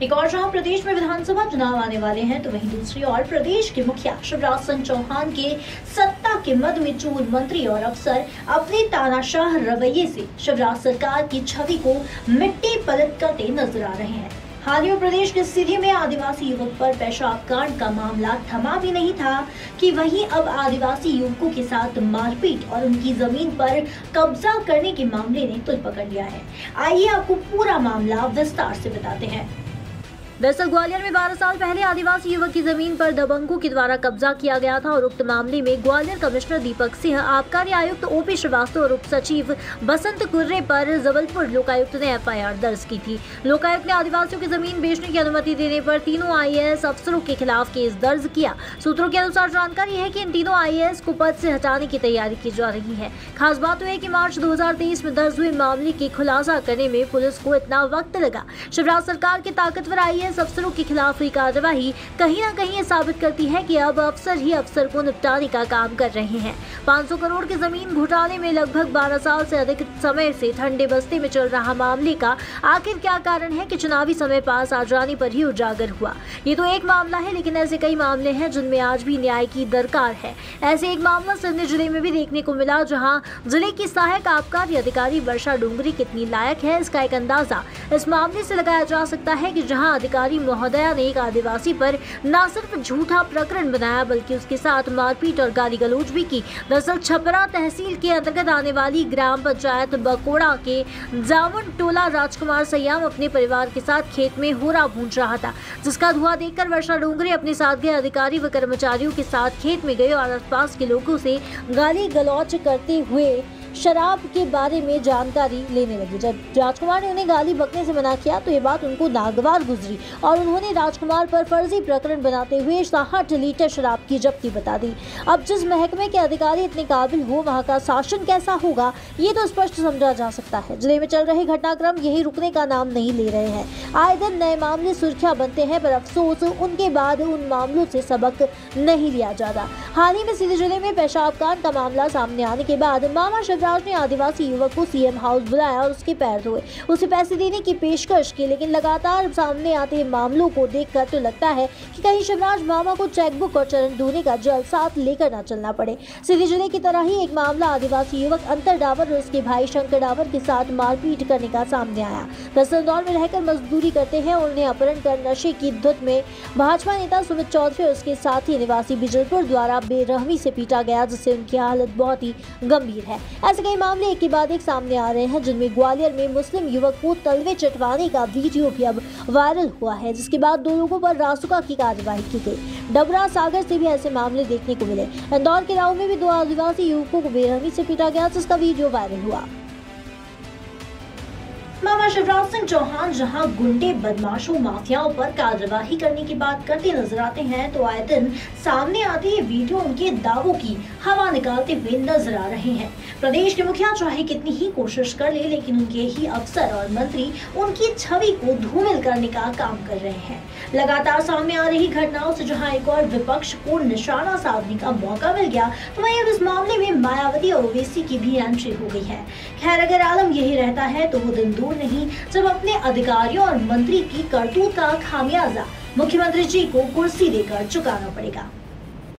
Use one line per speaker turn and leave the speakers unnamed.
एक और जहां प्रदेश में विधानसभा चुनाव आने वाले हैं, तो वहीं दूसरी ओर प्रदेश के मुखिया शिवराज सिंह चौहान के सत्ता के मद में चूर मंत्री और अफसर अपने तानाशाह रवैये से शिवराज सरकार की छवि को मिट्टी पलट करते नजर आ रहे हैं। हाल ही में प्रदेश के सीधी में आदिवासी युवक पर पेशाब कांड का मामला थमा भी नहीं था कि वहीं अब आदिवासी युवकों के साथ मारपीट और उनकी जमीन पर कब्जा करने के मामले ने तुल पकड़ लिया है। आइए आपको पूरा मामला विस्तार से बताते हैं। दरअसल ग्वालियर में 12 साल पहले आदिवासी युवक की जमीन पर दबंगों के द्वारा कब्जा किया गया था और उक्त मामले में ग्वालियर कमिश्नर दीपक सिंह, आबकारी आयुक्त ओपी श्रीवास्तव और उप सचिव बसंत कुर्रे पर जबलपुर लोकायुक्त ने एफआईआर दर्ज की थी। लोकायुक्त ने आदिवासियों की जमीन बेचने की अनुमति देने पर तीनों आईएएस अफसरों के खिलाफ केस दर्ज किया। सूत्रों के अनुसार जानकारी है कि इन तीनों आईएएस को पद से हटाने की तैयारी की जा रही है। खास बात यह है कि मार्च 2023 में दर्ज हुए मामले की खुलासा करने में पुलिस को इतना वक्त लगा। शिवराज सरकार के ताकतवर आईएएस अफसरों के खिलाफ हुई कार्यवाही कहीं न कहीं ये साबित करती है कि अब अफसर ही अफसर को निपटाने का काम कर रहे हैं। 500 करोड़ के जमीन घोटाले में लगभग 12 साल से अधिक समय से ठंडे बस्ते में चल रहा मामले का आखिर क्या कारण है कि चुनावी समय पास आ जाने पर ही उजागर हुआ। ये तो एक मामला है, लेकिन ऐसे कई मामले हैं जिनमें आज भी न्याय की दरकार है। ऐसे एक मामला सिंध जिले में भी देखने को मिला, जहाँ जिले की सहायक आबकारी अधिकारी वर्षा डोंगरी कितनी लायक है, इसका एक अंदाजा इस मामले से लगाया जा सकता है कि जहाँ अधिकारी महोदया ने एक आदिवासी पर न सिर्फ झूठा प्रकरण बनाया बल्कि उसके साथ मारपीट और गाली गलौज भी की। दरअसल छपरा तहसील के अंतर्गत आने वाली ग्राम पंचायत बकोड़ा के जामुन टोला राजकुमार सयाम अपने परिवार के साथ खेत में होरा भूंज रहा था, जिसका धुआं देखकर वर्षा डोंगरे अपने साथ गए अधिकारी व कर्मचारियों के साथ खेत में गए और आसपास के लोगों से गाली गलौज करते हुए शराब के बारे में जानकारी लेने लगे। जब राजकुमार ने उन्हें गाली बकने से मना किया तो ये बात उनको नागवार गुजरी और उन्होंने राजकुमार पर फर्जी प्रकरण बनाते हुए 60 लीटर शराब की जब्ती बता दी। अब जिस महकमे के अधिकारी इतने काबिल हो, वहाँ का शासन कैसा होगा, ये तो स्पष्ट समझा जा सकता है। जिले में चल रहे घटनाक्रम यही रुकने का नाम नहीं ले रहे हैं। आए दिन नए मामले सुर्खियां बनते हैं, पर अफसोस उनके बाद उन मामलों से सबक नहीं लिया जाता। हाल ही में सीधी जिले में पेशाब कांड का मामला सामने आने के बाद मामा शिवराज ने आदिवासी युवक को सीएम हाउस बुलाया और उसके पैर धोए, उसे पैसे देने की पेशकश की। लेकिन लगातार सामने आते मामलों को देखकर तो लगता है कि कहीं शिवराज मामा को चेकबुक और चरण धोने का जल साथ लेकर न चलना पड़े। सीधी जिले की तरह ही एक मामला आदिवासी युवक अंतर डावर और उसके भाई शंकर डावर के साथ मारपीट करने का सामने आया। दरअसल इंदौर में रहकर मजदूरी करते हैं और उन्हें अपहरण कर नशे की धुत में भाजपा नेता सुमित चौधरी और उसके साथी निवासी बिजलपुर द्वारा बेरहमी से पीटा गया, जिससे उनकी हालत बहुत ही गंभीर है। ऐसे कई मामले एक के बाद एक सामने आ रहे हैं, जिनमें ग्वालियर में मुस्लिम युवक को तलवे चटवाने का वीडियो भी अब वायरल हुआ है, जिसके बाद 2 लोगों पर रासुका की कार्यवाही की गई। डबरा सागर से भी ऐसे मामले देखने को मिले। इंदौर के राव में भी 2 आदिवासी युवकों को बेरहमी से पीटा गया, जिसका वीडियो वायरल हुआ। मामा शिवराज सिंह चौहान जहां गुंडे बदमाशों माफियाओं पर कार्यवाही करने की बात करते नजर आते हैं, तो आए दिन सामने आते ये वीडियो उनके दावों की हवा निकालते हुए नजर आ रहे हैं। प्रदेश के मुखिया चाहे कितनी ही कोशिश कर ले, लेकिन उनके ही अफसर और मंत्री उनकी छवि को धूमिल करने का काम कर रहे हैं। लगातार सामने आ रही घटनाओं से जहां एक और विपक्ष को निशाना साधने का मौका मिल गया, तो वहीं अब इस मामले में मायावती और ओवैसी की भी एंट्री हो गई है। खैर, अगर आलम यही रहता है तो वो दिन दूर नहीं जब अपने अधिकारियों और मंत्री की करतूत का खामियाजा मुख्यमंत्री जी को कुर्सी देकर चुकाना पड़ेगा।